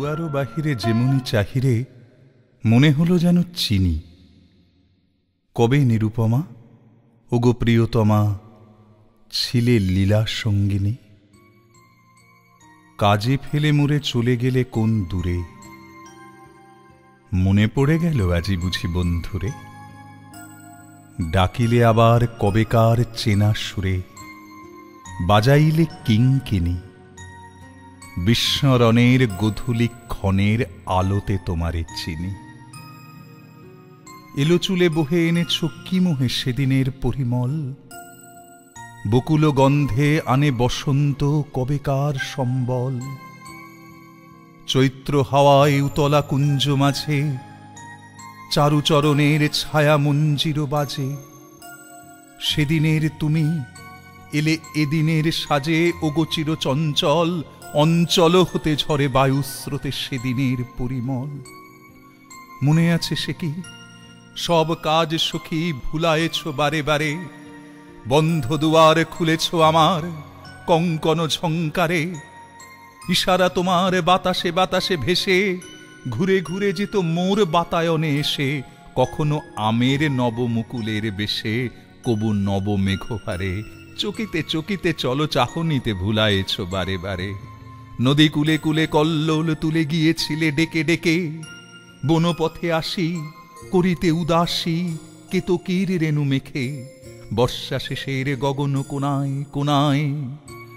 দুয়ারো বাহিরে যেমনি চাহিরে মনে হলো যেন চিনি। কবে নিরুপমা ওগো প্রিয়তমা ছিলে লীলা সঙ্গিনী। কাজে ফেলে মোরে চলে গেলে কোন দূরে, মনে পড়ে গেল আজি বুঝি বন্ধুরে। ডাকিলে আবার কবেকার চেনা সুরে, বাজাইলে কিঙ্কিনি। বিস্মরণের গধূলি ক্ষণের আলোতে তোমারে চিনি। এলো চুলে বহে এনেছ কি মোহে সেদিনের পরিমল। বকুল গন্ধে আনে বসন্ত কবেকার সম্বল। চৈত্র হাওয়ায় উতলা কুঞ্জ মাঝে চারুচরণের ছায়া মঞ্জির বাজে। সেদিনের তুমি এলে এদিনের সাজে, ওগো চির চঞ্চল অঞ্চল হতে ঝরে বায়ুস্রোতে সেদিনের পরিমল। মনে আছে সে কি সব কাজ সখী ভুলায়েছ বারে বারে। বন্ধ দুয়ার খুলেছ আমার কঙ্কন ঝঙ্কারে। ইশারা তোমার বাতাসে বাতাসে ভেসে ঘুরে ঘুরে যেত মোর বাতায়নে এসে। কখনো আমের নবমুকুলের বেশে, কবু নব মেঘভারে। চকিতে চকিতে চলো চাহনিতে ভুলায়েছ বারে বারে। নদী কূলে কূলে কল্লোল তুলে গিয়েছিলে ডেকে ডেকে। বনপথে আসি করিতে উদাসী কেতকীর রেণু মেখে। বর্ষা শেষের গগন কোনায় কোনায়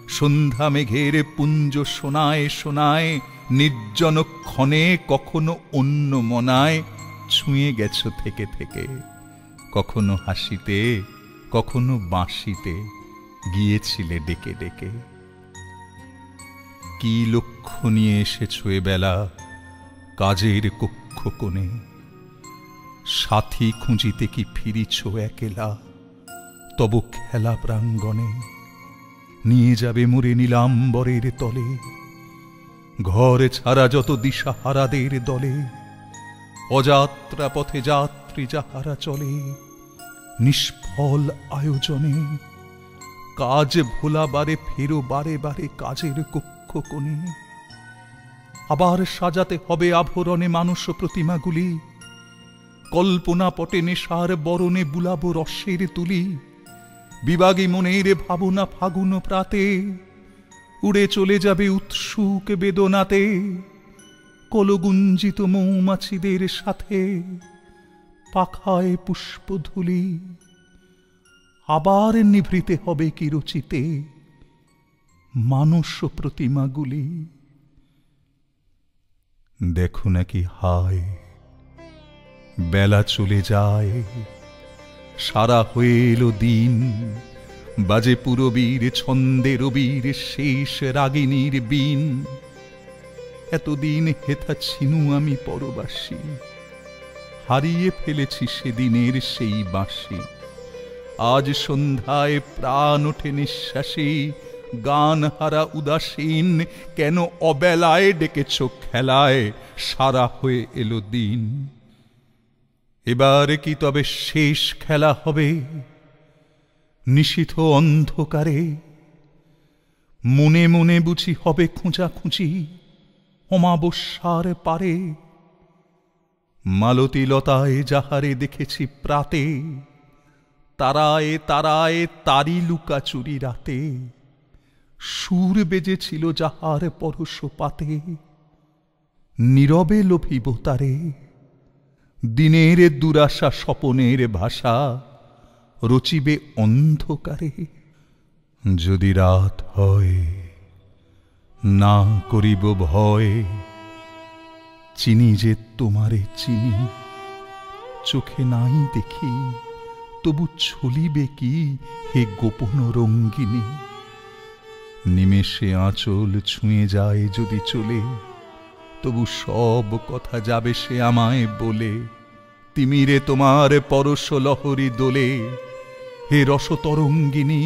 সন্ধ্যা মেঘের পুঞ্জ শোনায় শোনায়। নির্জন ক্ষণে কখনো অন্য মনায় ছুঁয়ে গেছ থেকে থেকে। কখনো হাসিতে কখনো বাঁশিতে গিয়েছিলে ডেকে ডেকে। কি লক্ষ্য নিয়ে এসেছ এ বেলা কাজের কক্ষ কোণে। সাথী খুঁজিতে কি ফিরিছ একেলা তব খেলা প্রাঙ্গণে। নিয়ে যাবে মোরে নীলাম্বরের তলে, ঘর ছাড়া যত দিশাহারাদের দলে। অযাত্রা পথে যাত্রী যাহারা চলে, নিষ্ফল আয়োজনে। কাজ ভোলাবারে ফেরো বারে বারে কাজের কক্ষ কোণে। আবার সাজাতে হবে আভরণে মানুষ প্রতিমাগুলি। কল্পনা পটে নেশার বরণে বুলাবো রসের তুলি। বিবাগী মনের ভাবনা ফাগুন প্রাতে, উড়ে চলে যাবে উৎসুক বেদনাতে। কলগুঞ্জিত মৌমাছিদের সাথে পাখায় পুষ্পধূলি। আবার নিভৃতে হবে কিরচিতে মানুষ প্রতিমাগুলি। দেখো নাকি হায় বেলা চলে যায়, সারা হয়ে এলো দিন। বাজে পুরবীর ছন্দে রবির শেষ রাগিনীর বিন। এতদিন হেথা ছিনু আমি পরবাসী, হারিয়ে ফেলেছি সেদিনের সেই বাঁশি। আজ সন্ধ্যায় প্রাণ ওঠে নিঃশ্বাসী, গান হারা উদাসীন। কেন অবেলায় ডেকেছ খেলায়, সারা হয়ে এলো দিন। এবার কি তবে শেষ খেলা হবে নিশীথ অন্ধকারে। মনে মনে বুঝি হবে খোঁজাখুঁজি অমাবস্যার পারে। মালতী লতায় যাহারে দেখেছি প্রাতে, তারায় তারায় তারি লুকাচুরি রাতে। সুর বেজেছিল যাহার পরশ পাতে, নীরবে লোভিব তারে। দিনের দুরাশা স্বপনের ভাষা রচিবে অন্ধকারে। যদি রাত হয় না করিব ভয়, চিনি যে তোমারে চিনি। চোখে নাই দেখি তবু ছলিবে কি হে গোপন রঙ্গিনী। নিমেষে আঁচল ছুঁয়ে যায় যদি চলে, তবু সব কথা যাবে সে আমায় বলে। তিমিরে তোমার পরশ লহরী দোলে, হে রসতরঙ্গিনী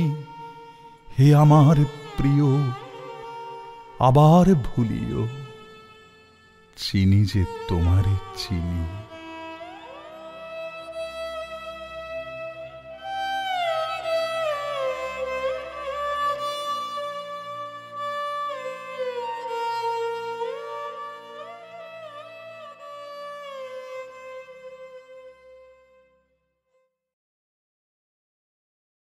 হে আমার প্রিয়। আবার ভুলিও চিনি যে তোমারে চিনি।